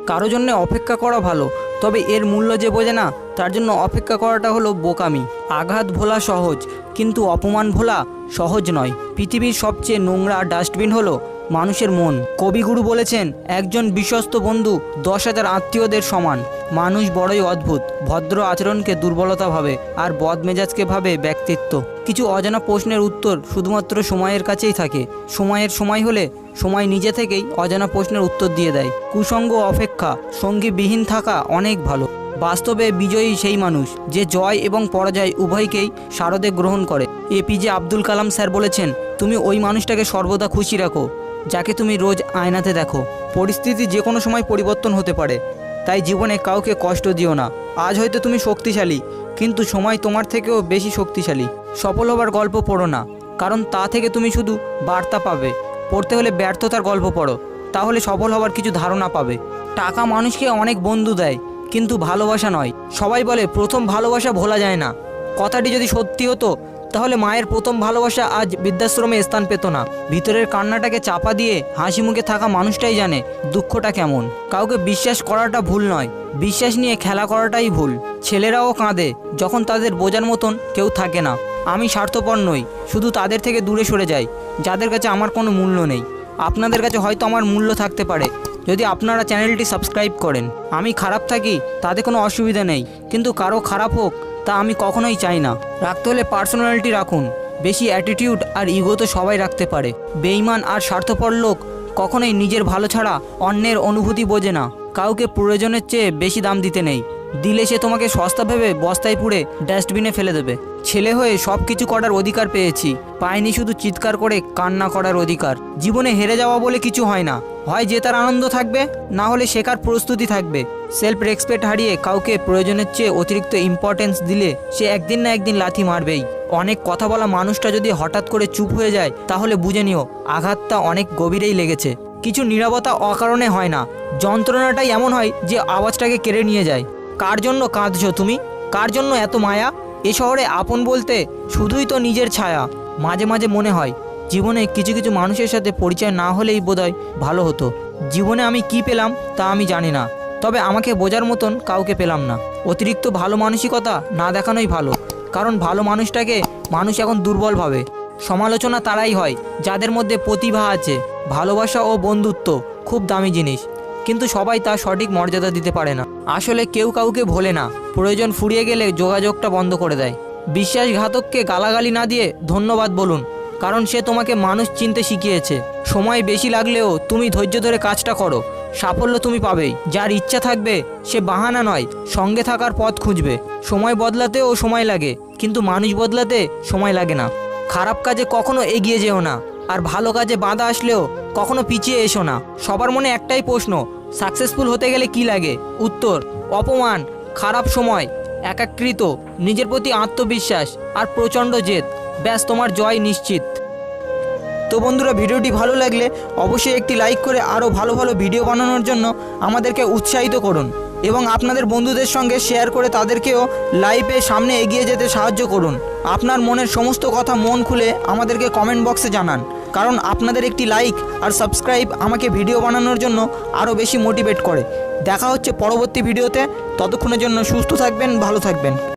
কারো জন্য অপেক্ষা করা ভালো, তবে এর মূল্য যে বোঝে না তার জন্য অপেক্ষা করাটা হলো বোকামি। আঘাত ভোলা সহজ, কিন্তু অপমান ভোলা সহজ নয়। পৃথিবীর সবচেয়ে নোংরা ডাস্টবিন হলো মানুষের মন। কবিগুরু বলেছেন, একজন বিশ্বস্ত বন্ধু 10,000 আত্মীয়দের সমান। মানুষ বড়ই অদ্ভুত, ভদ্র আচরণকে দুর্বলতা ভাবে আর বদমেজাজকে ভাবে ব্যক্তিত্ব। কিছু অজানা প্রশ্নের উত্তর শুধুমাত্র সময়ের কাছেই থাকে। সময়ের সময় হলে সময় নিজে থেকেই অজানা প্রশ্নের উত্তর দিয়ে দেয়। কুসঙ্গ অপেক্ষা সঙ্গীবিহীন থাকা অনেক ভালো। বাস্তবে বিজয়ী সেই মানুষ যে জয় এবং পরাজয় উভয়কেই সারদে গ্রহণ করে। এপিজে আব্দুল কালাম স্যার বলেছেন, তুমি ওই মানুষটাকে সর্বদা খুশি রাখো যাকে তুমি রোজ আয়নাতে দেখো। পরিস্থিতি যে কোনো সময় পরিবর্তন হতে পারে, তাই জীবনে কাউকে কষ্ট দিও না। আজ হয়তো তুমি শক্তিশালী, কিন্তু সময় তোমার থেকেও বেশি শক্তিশালী। সফল হবার গল্প পড়ো না, কারণ তা থেকে তুমি শুধু বার্তা পাবে। পড়তে হলে ব্যর্থতার গল্প পড়ো, তাহলে সফল হবার কিছু ধারণা পাবে। টাকা মানুষকে অনেক বন্ধু দেয়, কিন্তু ভালোবাসা নয়। সবাই বলে প্রথম ভালোবাসা ভোলা যায় না। কথাটি যদি সত্যি হতো তাহলে মায়ের প্রথম ভালোবাসা আজ বৃদ্ধাশ্রমে স্থান পেত না। ভিতরের কান্নাটাকে চাপা দিয়ে হাসি মুখে থাকা মানুষটাই জানে দুঃখটা কেমন। কাউকে বিশ্বাস করাটা ভুল নয়, বিশ্বাস নিয়ে খেলা করাটাই ভুল। ছেলেরাও কাঁদে যখন তাদের বোঝার মতন কেউ থাকে না। আমি স্বার্থপর নই, শুধু তাদের থেকে দূরে সরে যাই যাদের কাছে আমার কোনো মূল্য নেই। আপনাদের কাছে হয়তো আমার মূল্য থাকতে পারে যদি আপনারা চ্যানেলটি সাবস্ক্রাইব করেন। আমি খারাপ থাকি তাতে কোনো অসুবিধা নেই, কিন্তু কারো খারাপ হোক তা আমি কখনোই চাই না। রাখতে হলে পার্সোনালিটি রাখুন, বেশি অ্যাটিটিউড আর ইগো তো সবাই রাখতে পারে। বেঈমান আর স্বার্থপর লোক কখনোই নিজের ভালো ছাড়া অন্যের অনুভূতি বোঝে না। কাউকে প্রয়োজনের চেয়ে বেশি দাম দিতে নেই, দিলে সে তোমাকে সস্তা ভেবে বস্তায় পুড়ে ডাস্টবিনে ফেলে দেবে। ছেলে হয়ে সব কিছু করার অধিকার পেয়েছি, পাইনি শুধু চিৎকার করে কান্না করার অধিকার। জীবনে হেরে যাওয়া বলে কিছু হয় না, হয় জেতার আনন্দ থাকবে, না হলে শেখার প্রস্তুতি থাকবে। সেলফ রেসপেক্ট হারিয়ে কাউকে প্রয়োজনের চেয়ে অতিরিক্ত ইম্পর্টেন্স দিলে সে একদিন না একদিন লাথি মারবেই। অনেক কথা বলা মানুষটা যদি হঠাৎ করে চুপ হয়ে যায় তাহলে বুঝে নিও আঘাতটা অনেক গভীরেই লেগেছে। কিছু নীরবতা অকারণে হয় না, যন্ত্রণাটাই এমন হয় যে আওয়াজটাকে কেড়ে নিয়ে যায়। কার জন্য কাঁদছো তুমি? কার জন্য এত মায়া? এ শহরে আপন বলতে শুধুই তো নিজের ছায়া। মাঝে মাঝে মনে হয় জীবনে কিছু কিছু মানুষের সাথে পরিচয় না হলেই বোধহয় ভালো হতো। জীবনে আমি কি পেলাম তা আমি জানি না, তবে আমাকে বোঝার মতন কাউকে পেলাম না। অতিরিক্ত ভালো মানসিকতা না দেখানোই ভালো, কারণ ভালো মানুষটাকে মানুষ এখন দুর্বল ভাবে। সমালোচনা তারাই হয় যাদের মধ্যে প্রতিভা আছে। ভালোবাসা ও বন্ধুত্ব খুব দামি জিনিস, কিন্তু সবাই তার সঠিক মর্যাদা দিতে পারে না। আসলে কেউ কাউকে ভোলে না, প্রয়োজন ফুরিয়ে গেলে যোগাযোগটা বন্ধ করে দেয়। বিশ্বাসঘাতককে গালাগালি না দিয়ে ধন্যবাদ বলুন, কারণ সে তোমাকে মানুষ চিনতে শিখিয়েছে। সময় বেশি লাগলেও তুমি ধৈর্য ধরে কাজটা করো, সাফল্য তুমি পাবেই। যার ইচ্ছা থাকবে সে বাহানা নয়, সঙ্গে থাকার পথ খুঁজবে। সময় বদলাতেও সময় লাগে, কিন্তু মানুষ বদলাতে সময় লাগে না। খারাপ কাজে কখনো এগিয়ে যেও না, আর ভালো কাজে বাধা আসলেও কখনো পিছিয়ে এসো না। সবার মনে একটাই প্রশ্ন, সাকসেসফুল হতে গেলে কি লাগে? উত্তর, অপমান, খারাপ সময়, একাকৃত, নিজের প্রতি আত্মবিশ্বাস আর প্রচণ্ড জেদ। ব্যাস, তোমার জয় নিশ্চিত। তো বন্ধুরা, ভিডিওটি ভালো লাগলে অবশ্যই একটি লাইক করে আরও ভালো ভালো ভিডিও বানানোর জন্য আমাদেরকে উৎসাহিত করুন, এবং আপনাদের বন্ধুদের সঙ্গে শেয়ার করে তাদেরকেও লাইভে সামনে এগিয়ে যেতে সাহায্য করুন। আপনার মনের সমস্ত কথা মন খুলে আমাদেরকে কমেন্ট বক্সে জানান, কারণ আপনাদের একটি লাইক আর সাবস্ক্রাইব আমাকে ভিডিও বানানোর জন্য আরও বেশি মোটিভেট করে। দেখা হচ্ছে পরবর্তী ভিডিওতে, ততক্ষণের জন্য সুস্থ থাকবেন, ভালো থাকবেন।